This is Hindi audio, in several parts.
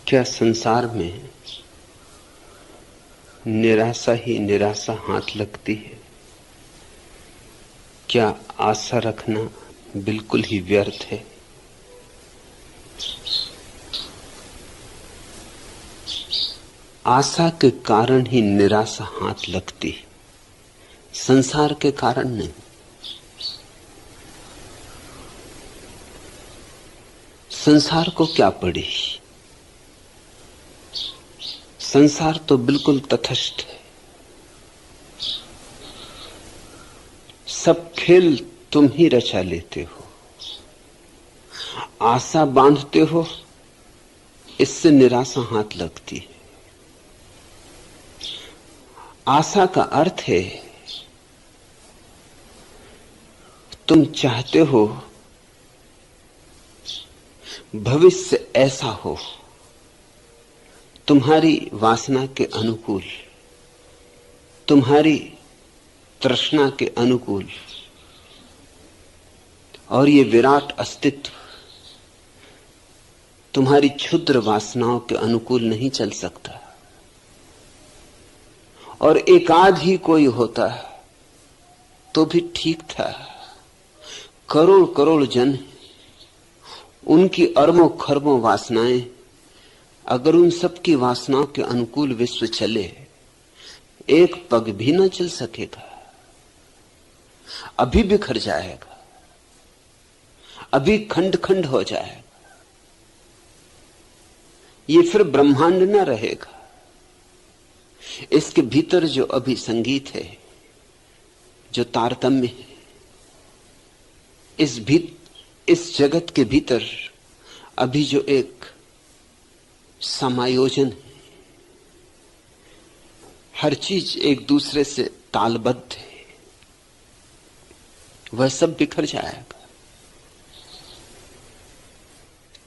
क्या संसार में निराशा ही निराशा हाथ लगती है? क्या आशा रखना बिल्कुल ही व्यर्थ है? आशा के कारण ही निराशा हाथ लगती है, संसार के कारण नहीं। संसार को क्या पड़ी? संसार तो बिल्कुल तटस्थ है। सब खेल तुम ही रचा लेते हो। आशा बांधते हो, इससे निराशा हाथ लगती है। आशा का अर्थ है तुम चाहते हो भविष्य ऐसा हो, तुम्हारी वासना के अनुकूल, तुम्हारी तृष्णा के अनुकूल। और ये विराट अस्तित्व तुम्हारी क्षुद्र वासनाओं के अनुकूल नहीं चल सकता। और एकाध ही कोई होता तो भी ठीक था। करोड़ करोड़ जन, उनकी अरबों खरबों वासनाएं, अगर उन सब की वासनाओं के अनुकूल विश्व चले, एक पग भी न चल सकेगा। अभी बिखर जाएगा, अभी खंड खंड हो जाएगा। ये फिर ब्रह्मांड न रहेगा। इसके भीतर जो अभी संगीत है, जो तारतम्य है, इस जगत के भीतर अभी जो एक समायोजन है, हर चीज एक दूसरे से तालबद्ध है, वह सब बिखर जाएगा।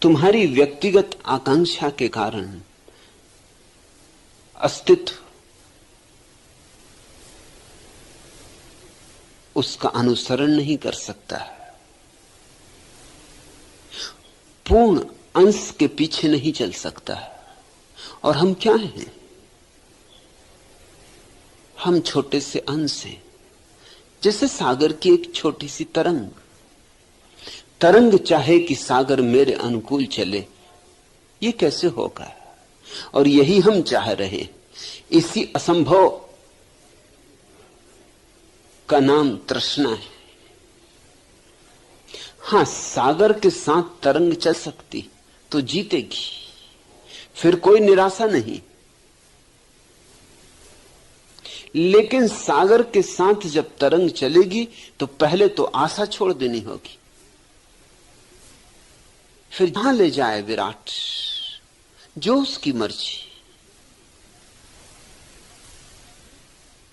तुम्हारी व्यक्तिगत आकांक्षा के कारण अस्तित्व उसका अनुसरण नहीं कर सकता। पूर्ण अंश के पीछे नहीं चल सकता। और हम क्या हैं? हम छोटे से अंश हैं, जैसे सागर की एक छोटी सी तरंग। तरंग चाहे कि सागर मेरे अनुकूल चले, ये कैसे होगा? और यही हम चाह रहे। इसी असंभव का नाम तृष्णा है। हां, सागर के साथ तरंग चल सकती तो जीतेगी, फिर कोई निराशा नहीं। लेकिन सागर के साथ जब तरंग चलेगी तो पहले तो आशा छोड़ देनी होगी। फिर जहां ले जाए विराट, जो उसकी मर्जी।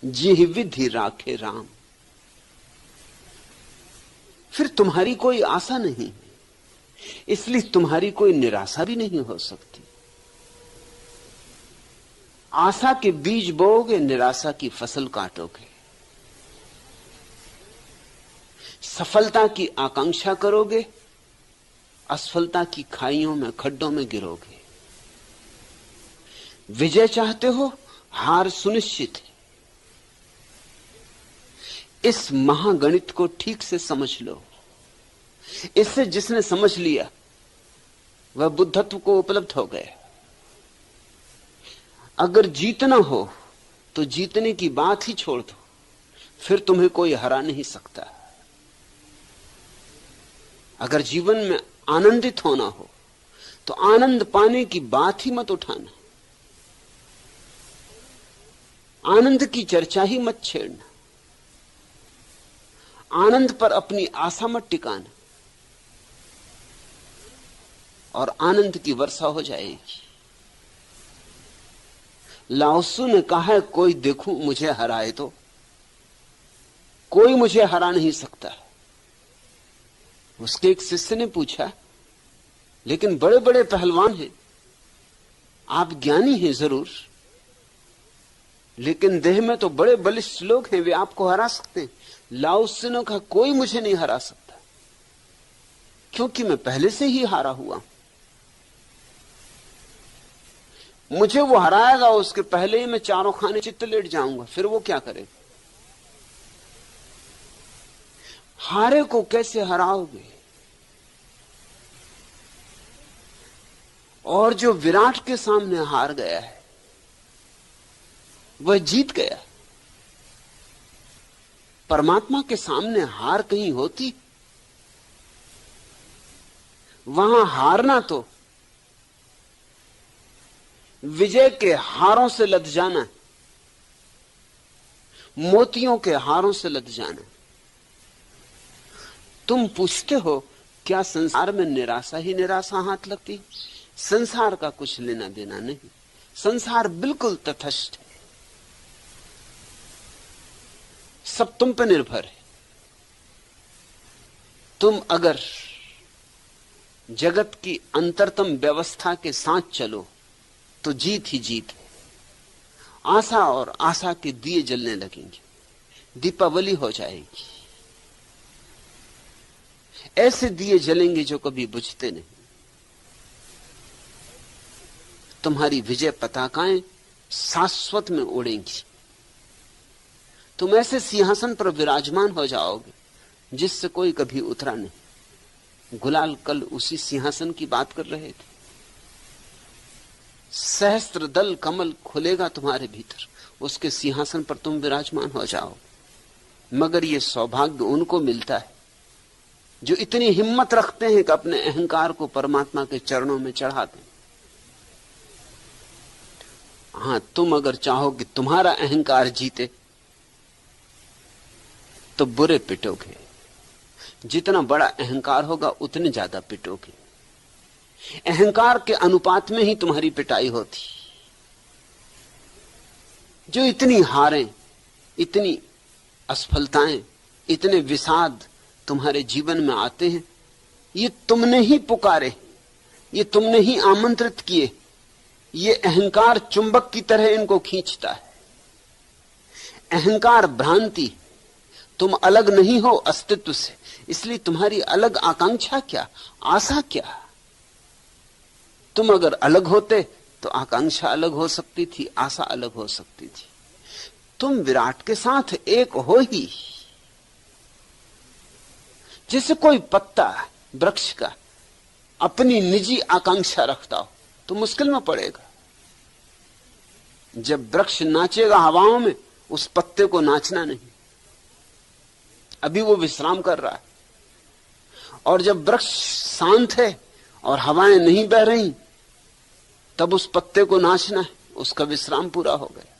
जी विधि राखे राम। फिर तुम्हारी कोई आशा नहीं, इसलिए तुम्हारी कोई निराशा भी नहीं हो सकती। आशा के बीज बोओगे, निराशा की फसल काटोगे। सफलता की आकांक्षा करोगे, असफलता की खाइयों में, खड्डों में गिरोगे। विजय चाहते हो, हार सुनिश्चित है। इस महागणित को ठीक से समझ लो। इससे जिसने समझ लिया वह बुद्धत्व को उपलब्ध हो गया। अगर जीतना हो तो जीतने की बात ही छोड़ दो, फिर तुम्हें कोई हरा नहीं सकता। अगर जीवन में आनंदित होना हो तो आनंद पाने की बात ही मत उठाना, आनंद की चर्चा ही मत छेड़ना, आनंद पर अपनी आशा मत टिकाना, और आनंद की वर्षा हो जाएगी। लाओसू ने कहा है, कोई देखूं मुझे हराए तो। कोई मुझे हरा नहीं सकता। उसके एक शिष्य ने पूछा, लेकिन बड़े बड़े पहलवान हैं, आप ज्ञानी हैं जरूर, लेकिन देह में तो बड़े बलिष्ठ लोग हैं, वे आपको हरा सकते हैं। लाओसू ने कहा, कोई मुझे नहीं हरा सकता, क्योंकि मैं पहले से ही हारा हुआ। मुझे वो हराएगा, उसके पहले ही मैं चारों खाने चित्त लेट जाऊंगा, फिर वो क्या करेगा? हारे को कैसे हराओगे? और जो विराट के सामने हार गया है वह जीत गया। परमात्मा के सामने हार कहीं होती? वहां हारना तो विजय के हारों से लद जाना है, मोतियों के हारों से लद जाना। तुम पूछते हो क्या संसार में निराशा ही निराशा हाथ लगती? संसार का कुछ लेना देना नहीं, संसार बिल्कुल तटस्थ है, सब तुम पे निर्भर है। तुम अगर जगत की अंतरतम व्यवस्था के साथ चलो तो जीत ही जीत है। आशा और आशा के दिए जलने लगेंगे, दीपावली हो जाएगी। ऐसे दिए जलेंगे जो कभी बुझते नहीं। तुम्हारी विजय पताकाएं शाश्वत में उड़ेंगी। तुम ऐसे सिंहासन पर विराजमान हो जाओगे जिससे कोई कभी उतरा नहीं। गुलाल कल उसी सिंहासन की बात कर रहे थे। सहस्त्र दल कमल खुलेगा तुम्हारे भीतर, उसके सिंहासन पर तुम विराजमान हो जाओ। मगर यह सौभाग्य उनको मिलता है जो इतनी हिम्मत रखते हैं कि अपने अहंकार को परमात्मा के चरणों में चढ़ा दें। हां, तुम अगर चाहो कि तुम्हारा अहंकार जीते तो बुरे पिटोगे। जितना बड़ा अहंकार होगा उतने ज्यादा पिटोगे। अहंकार के अनुपात में ही तुम्हारी पिटाई होती। जो इतनी हारें, इतनी असफलताएं, इतने विषाद तुम्हारे जीवन में आते हैं, ये तुमने ही पुकारे, ये तुमने ही आमंत्रित किए। ये अहंकार चुंबक की तरह इनको खींचता है। अहंकार भ्रांति, तुम अलग नहीं हो अस्तित्व से, इसलिए तुम्हारी अलग आकांक्षा क्या, आशा क्या? तुम अगर अलग होते तो आकांक्षा अलग हो सकती थी, आशा अलग हो सकती थी। तुम विराट के साथ एक हो ही। जैसे कोई पत्ता वृक्ष का अपनी निजी आकांक्षा रखता हो तो मुश्किल में पड़ेगा। जब वृक्ष नाचेगा हवाओं में, उस पत्ते को नाचना नहीं, अभी वो विश्राम कर रहा है। और जब वृक्ष शांत है और हवाएं नहीं बह रही, तब उस पत्ते को नाचना है, उसका विश्राम पूरा हो गया।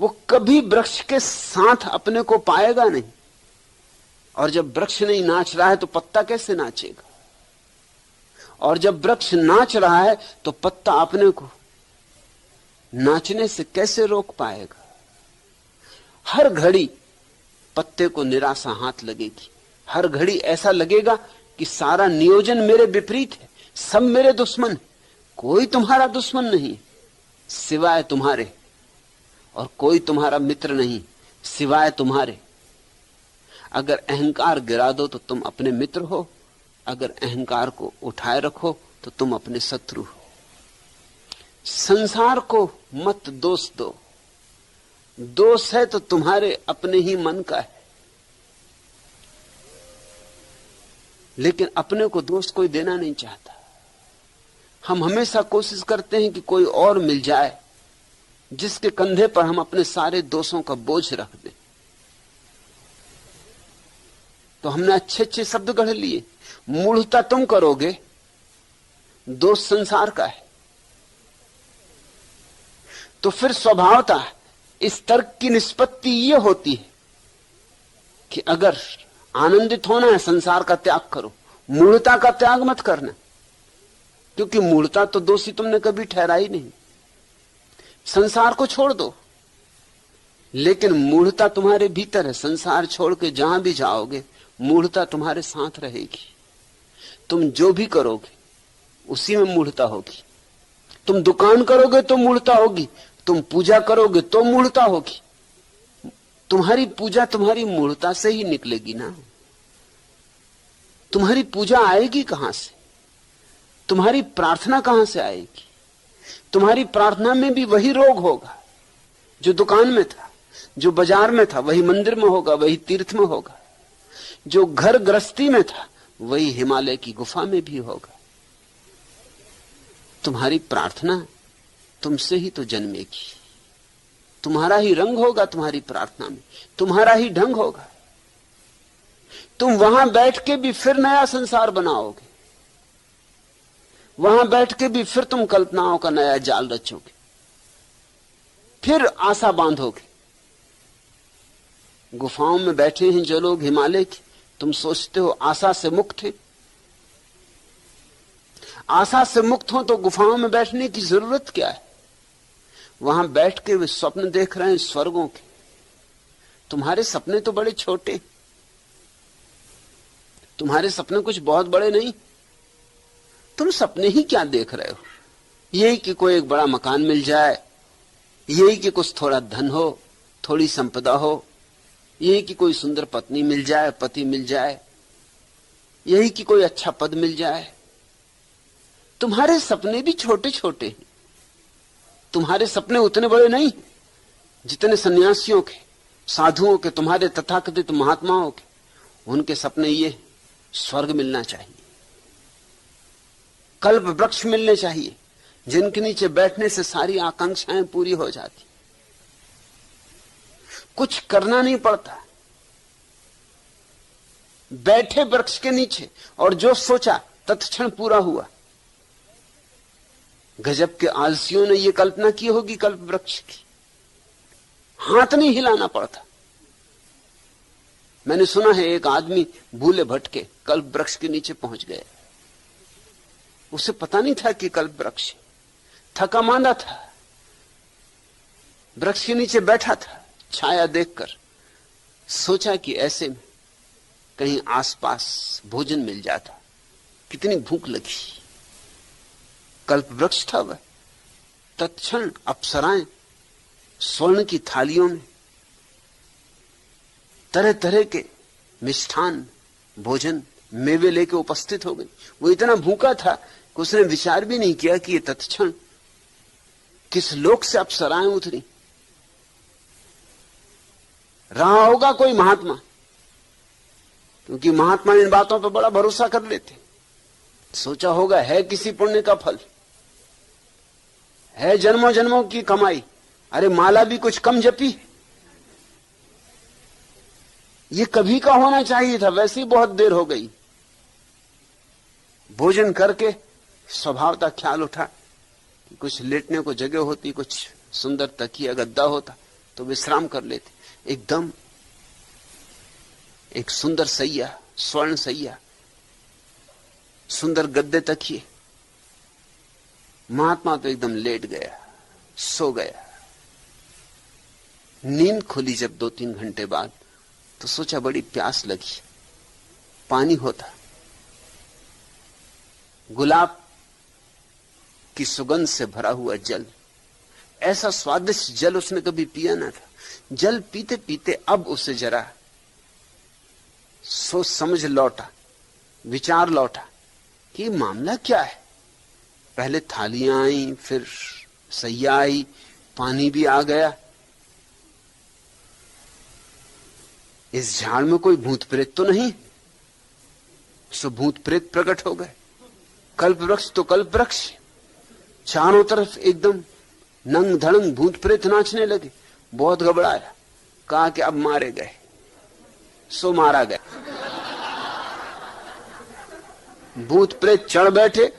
वो कभी वृक्ष के साथ अपने को पाएगा नहीं। और जब वृक्ष नहीं नाच रहा है तो पत्ता कैसे नाचेगा? और जब वृक्ष नाच रहा है तो पत्ता अपने को नाचने से कैसे रोक पाएगा? हर घड़ी पत्ते को निराशा हाथ लगेगी। हर घड़ी ऐसा लगेगा कि सारा नियोजन मेरे विपरीत है, सब मेरे दुश्मन। कोई तुम्हारा दुश्मन नहीं सिवाय तुम्हारे, और कोई तुम्हारा मित्र नहीं सिवाय तुम्हारे। अगर अहंकार गिरा दो तो तुम अपने मित्र हो, अगर अहंकार को उठाए रखो तो तुम अपने शत्रु हो। संसार को मत दोष दो। दोष है तो तुम्हारे अपने ही मन का है, लेकिन अपने को दोष कोई देना नहीं चाहता। हम हमेशा कोशिश करते हैं कि कोई और मिल जाए जिसके कंधे पर हम अपने सारे दोषों का बोझ रख दें। तो हमने अच्छे अच्छे शब्द गढ़ लिए। मूढ़ता तुम करोगे, दोष संसार का है। तो फिर स्वभावतः इस तर्क की निष्पत्ति यह होती है कि अगर आनंदित होना है संसार का त्याग करो, मूढ़ता का त्याग मत करना, क्योंकि मूढ़ता तो दोषी तुमने कभी ठहरा ही नहीं। संसार को छोड़ दो, लेकिन मूढ़ता तुम्हारे भीतर है। संसार छोड़ के जहां भी जाओगे मूढ़ता तुम्हारे साथ रहेगी। तुम जो भी करोगे उसी में मूढ़ता होगी। तुम दुकान करोगे तो मूढ़ता होगी, तुम पूजा करोगे तो मूढ़ता होगी। तुम्हारी पूजा तुम्हारी मूढ़ता से ही निकलेगी ना। तुम्हारी पूजा आएगी कहां से? तुम्हारी प्रार्थना कहां से आएगी? तुम्हारी प्रार्थना में भी वही रोग होगा जो दुकान में था, जो बाजार में था वही मंदिर में होगा, वही तीर्थ में होगा, जो घर गृहस्थी में था वही हिमालय की गुफा में भी होगा। तुम्हारी प्रार्थना तुमसे ही तो जन्मेगी, तुम्हारा ही रंग होगा तुम्हारी प्रार्थना में, तुम्हारा ही ढंग होगा। तुम वहां बैठ के भी फिर नया संसार बनाओगे, वहां बैठ के भी फिर तुम कल्पनाओं का नया जाल रचोगे, फिर आशा बांधोगे। गुफाओं में बैठे हैं जो लोग हिमालय की, तुम सोचते हो आशा से मुक्त है। आशा से मुक्त हो तो गुफाओं में बैठने की जरूरत क्या है? वहां बैठ के वे स्वप्न देख रहे हैं स्वर्गों के। तुम्हारे सपने तो बड़े छोटे, तुम्हारे सपने कुछ बहुत बड़े नहीं। तुम सपने ही क्या देख रहे हो? यही कि कोई एक बड़ा मकान मिल जाए, यही कि कुछ थोड़ा धन हो, थोड़ी संपदा हो, यही कि कोई सुंदर पत्नी मिल जाए, पति मिल जाए, यही कि कोई अच्छा पद मिल जाए। तुम्हारे सपने भी छोटे छोटे हैं। तुम्हारे सपने उतने बड़े नहीं जितने सन्यासियों के, साधुओं के, तुम्हारे तथाकथित महात्माओं के। उनके सपने ये स्वर्ग मिलना चाहिए, कल्प वृक्ष मिलने चाहिए, जिनके नीचे बैठने से सारी आकांक्षाएं पूरी हो जाती, कुछ करना नहीं पड़ता। बैठे वृक्ष के नीचे और जो सोचा तत्क्षण पूरा हुआ। गजब के आलसियों ने यह कल्पना की होगी कल्प वृक्ष की, हाथ नहीं हिलाना पड़ता। मैंने सुना है एक आदमी भूले भटके कल्प वृक्ष के नीचे पहुंच गया। उसे पता नहीं था कि कल्प वृक्ष, थका मांदा था, वृक्ष के नीचे बैठा था, छाया देखकर सोचा कि ऐसे में कहीं आसपास भोजन मिल जाता, कितनी भूख लगी। कल्प वृक्ष था वह। तत्क्षण अप्सराएं स्वर्ण की थालियों में तरह तरह के मिष्ठान, भोजन, मेवे लेके उपस्थित हो गई। वो इतना भूखा था कि उसने विचार भी नहीं किया कि ये तत्क्षण किस लोक से अप्सराएं उतरी। रहा होगा कोई महात्मा, क्योंकि महात्मा इन बातों पर बड़ा भरोसा कर लेते। सोचा होगा है किसी पुण्य का फल, है जन्मों जन्मों की कमाई। अरे माला भी कुछ कम जपी, ये कभी का होना चाहिए था, वैसे ही बहुत देर हो गई। भोजन करके स्वभावता ख्याल उठा कि कुछ लेटने को जगह होती, कुछ सुंदर तकिया गद्दा होता तो विश्राम कर लेते। एकदम एक सुंदर सैया, स्वर्ण सैया, सुंदर गद्दे तकिए। महात्मा तो एकदम लेट गया, सो गया। नींद खुली जब 2-3 घंटे बाद तो सोचा बड़ी प्यास लगी, पानी होता। गुलाब की सुगंध से भरा हुआ जल, ऐसा स्वादिष्ट जल उसने कभी पिया ना था। जल पीते पीते अब उसे जरा सोच समझ लौटा, विचार लौटा कि मामला क्या है। पहले थालियां आई, फिर सैया आई, पानी भी आ गया। इस झाड़ में कोई भूत प्रेत तो नहीं? सो भूत प्रेत प्रकट हो गए। कल्प वृक्ष तो कल्प वृक्ष, चारों तरफ एकदम नंग धड़ंग भूत प्रेत नाचने लगे। बहुत घबराया, कहा कि अब मारे गए। सो मारा गया। भूत प्रेत चढ़ बैठे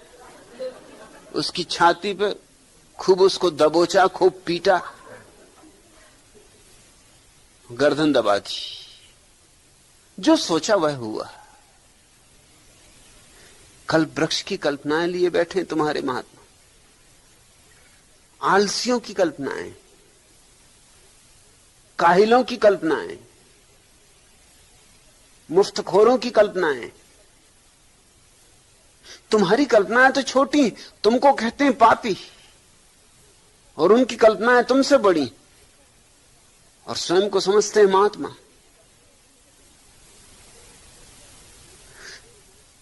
उसकी छाती पे, खूब उसको दबोचा, खूब पीटा, गर्दन दबा दी। जो सोचा वह हुआ। कल्प वृक्ष की कल्पनाएं लिए बैठे तुम्हारे महात्मा, आलसियों की कल्पनाएं, काहिलों की कल्पनाएं, मुफ्तखोरों की कल्पनाएं। तुम्हारी कल्पनाएं तो छोटी, तुमको कहते हैं पापी, और उनकी कल्पनाएं तुमसे बड़ी, और स्वयं को समझते हैं महात्मा।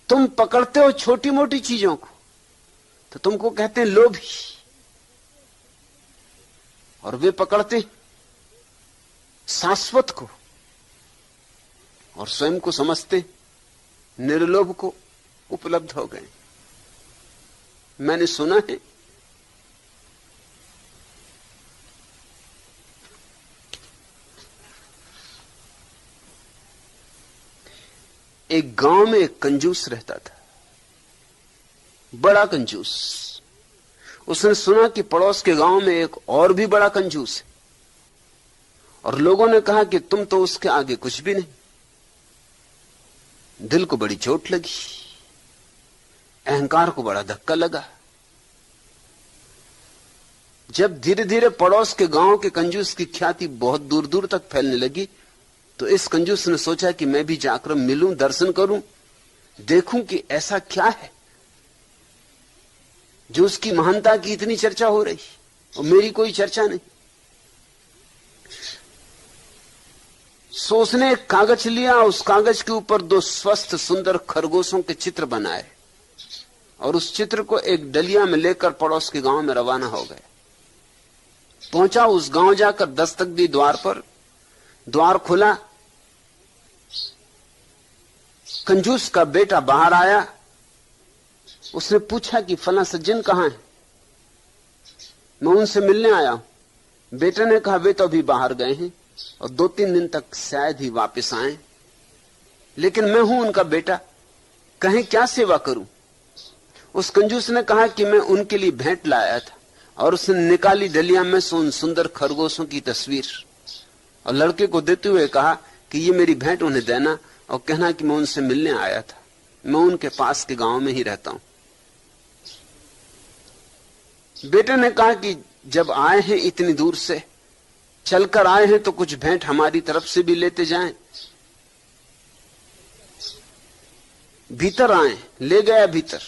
तुम पकड़ते हो छोटी मोटी चीजों को तो तुमको कहते हैं लोभी, और वे पकड़ते शाश्वत को और स्वयं को समझते निर्लोभ को उपलब्ध हो गए। मैंने सुना है एक गांव में एक कंजूस रहता था, बड़ा कंजूस। उसने सुना कि पड़ोस के गांव में एक और भी बड़ा कंजूस है, और लोगों ने कहा कि तुम तो उसके आगे कुछ भी नहीं। दिल को बड़ी चोट लगी, अहंकार को बड़ा धक्का लगा। जब धीरे धीरे पड़ोस के गांव के कंजूस की ख्याति बहुत दूर दूर तक फैलने लगी, तो इस कंजूस ने सोचा कि मैं भी जाकर मिलूं, दर्शन करूं, देखूं कि ऐसा क्या है जो उसकी महानता की इतनी चर्चा हो रही और मेरी कोई चर्चा नहीं। सो उसने एक कागज लिया, उस कागज के ऊपर 2 स्वस्थ सुंदर खरगोशों के चित्र बनाए और उस चित्र को एक डलिया में लेकर पड़ोस के गांव में रवाना हो गए। पहुंचा, उस गांव जाकर दस्तक दी द्वार पर। द्वार खुला, कंजूस का बेटा बाहर आया। उसने पूछा कि फला सज्जन कहां है? मैं उनसे मिलने आया हूं। बेटे ने कहा वे तो अभी बाहर गए हैं और 2-3 दिन तक शायद ही वापस आए, लेकिन मैं हूं उनका बेटा, कहें क्या सेवा करूं? उस कंजूस ने कहा कि मैं उनके लिए भेंट लाया था, और उसने निकाली डलिया में से उन सुंदर खरगोशों की तस्वीर और लड़के को देते हुए कहा कि ये मेरी भेंट उन्हें देना और कहना कि मैं उनसे मिलने आया था, मैं उनके पास के गांव में ही रहता हूं। बेटे ने कहा कि जब आए हैं इतनी दूर से, चलकर आए हैं, तो कुछ भेंट हमारी तरफ से भी लेते जाएं। भीतर आए, ले गया भीतर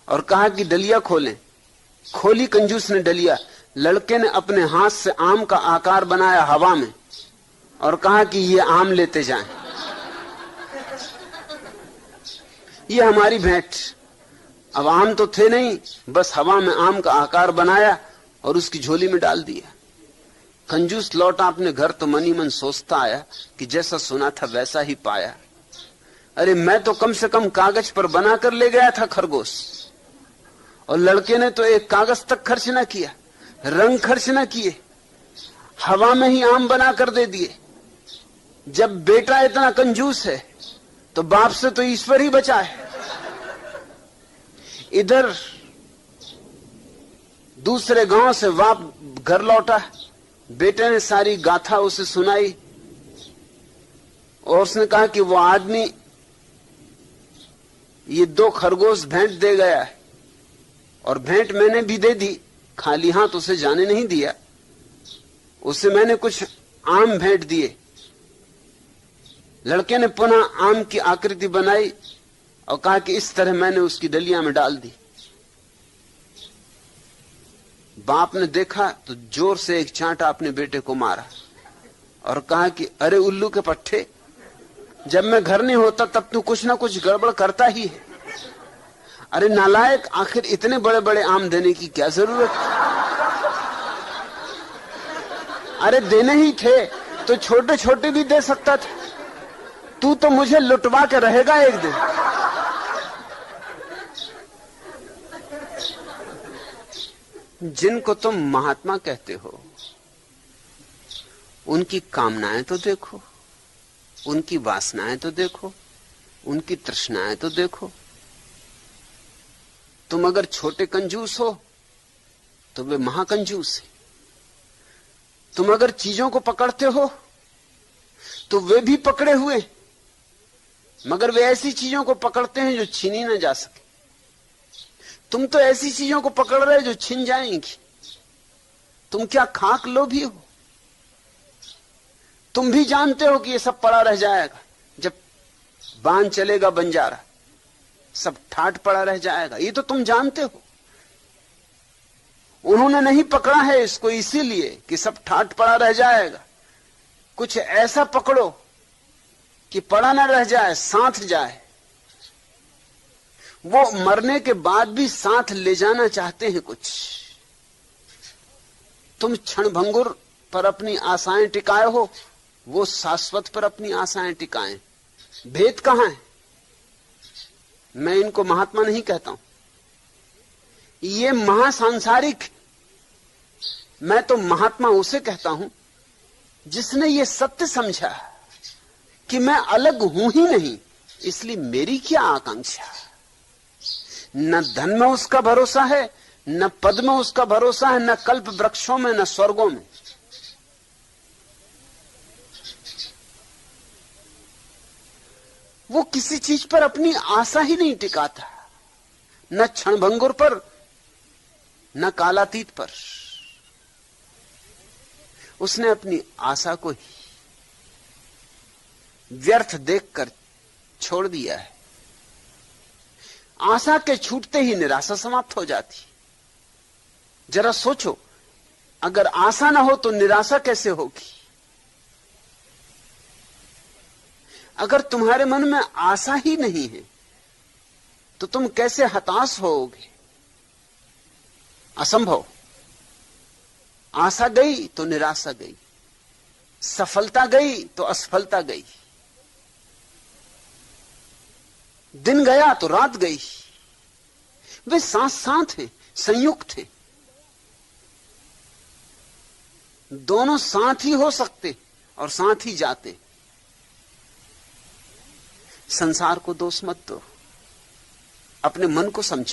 और कहा कि डलिया खोलें। खोली कंजूस ने डलिया। लड़के ने अपने हाथ से आम का आकार बनाया हवा में और कहा कि ये आम लेते जाएं, ये हमारी भेंट। अब आम तो थे नहीं, बस हवा में आम का आकार बनाया और उसकी झोली में डाल दिया। कंजूस लौटा अपने घर तो मनी मन सोचता आया कि जैसा सुना था वैसा ही पाया। अरे मैं तो कम से कम कागज पर बनाकर ले गया था खरगोश, और लड़के ने तो एक कागज तक खर्च ना किया, रंग खर्च ना किए, हवा में ही आम बनाकर दे दिए। जब बेटा इतना कंजूस है तो बाप से तो ईश्वर ही बचा है। इधर दूसरे गांव से बाप घर लौटा, बेटे ने सारी गाथा उसे सुनाई और उसने कहा कि वो आदमी ये 2 खरगोश भेंट दे गया है, और भेंट मैंने भी दे दी, खाली हाथ उसे जाने नहीं दिया। उसे मैंने कुछ आम भेंट दिए। लड़के ने पुनः आम की आकृति बनाई और कहा कि इस तरह मैंने उसकी डलिया में डाल दी। बाप ने देखा तो जोर से एक चांटा अपने बेटे को मारा और कहा कि अरे उल्लू के पट्टे, जब मैं घर नहीं होता तब तू कुछ ना कुछ गड़बड़ करता ही है। अरे नालायक, आखिर इतने बड़े बड़े आम देने की क्या जरूरत? अरे देने ही थे तो छोटे छोटे भी दे सकता था। तू तो मुझे लुटवा के रहेगा एक दिन। जिनको तुम महात्मा कहते हो उनकी कामनाएं तो देखो, उनकी वासनाएं तो देखो, उनकी तृष्णाएं तो देखो। तुम अगर छोटे कंजूस हो तो वे महाकंजूस है। तुम अगर चीजों को पकड़ते हो तो वे भी पकड़े हुए, मगर वे ऐसी चीजों को पकड़ते हैं जो छीनी ना जा सके। तुम तो ऐसी चीजों को पकड़ रहे जो छिन जाएंगी। तुम क्या खाक लोभी हो? तुम भी जानते हो कि ये सब पड़ा रह जाएगा, जब बांध चलेगा बंजारा सब ठाट पड़ा रह जाएगा, ये तो तुम जानते हो। उन्होंने नहीं पकड़ा है इसको इसीलिए कि सब ठाट पड़ा रह जाएगा। कुछ ऐसा पकड़ो कि पड़ा ना रह जाए, साथ जाए। वो मरने के बाद भी साथ ले जाना चाहते हैं कुछ। तुम क्षणभंगुर पर अपनी आशाएं टिकाए हो, वो शाश्वत पर अपनी आशाएं टिकाएं। भेद कहां है? मैं इनको महात्मा नहीं कहता हूं, ये महासांसारिक। मैं तो महात्मा उसे कहता हूं जिसने ये सत्य समझा कि मैं अलग हूं ही नहीं, इसलिए मेरी क्या आकांक्षा। न धन में उसका भरोसा है, न पद में उसका भरोसा है, न कल्प वृक्षों में, न स्वर्गों में। वो किसी चीज पर अपनी आशा ही नहीं टिकाता, न क्षणभंगुर पर, न कालातीत पर। उसने अपनी आशा को ही व्यर्थ देखकर छोड़ दिया है। आशा के छूटते ही निराशा समाप्त हो जाती। जरा सोचो, अगर आशा ना हो तो निराशा कैसे होगी? अगर तुम्हारे मन में आशा ही नहीं है तो तुम कैसे हताश होगे? असंभव। आशा गई तो निराशा गई, सफलता गई तो असफलता गई, दिन गया तो रात गई। वे साथ साथ हैं, संयुक्त हैं। दोनों साथ ही हो सकते और साथ ही जाते। संसार को दोष मत दो, अपने मन को समझो।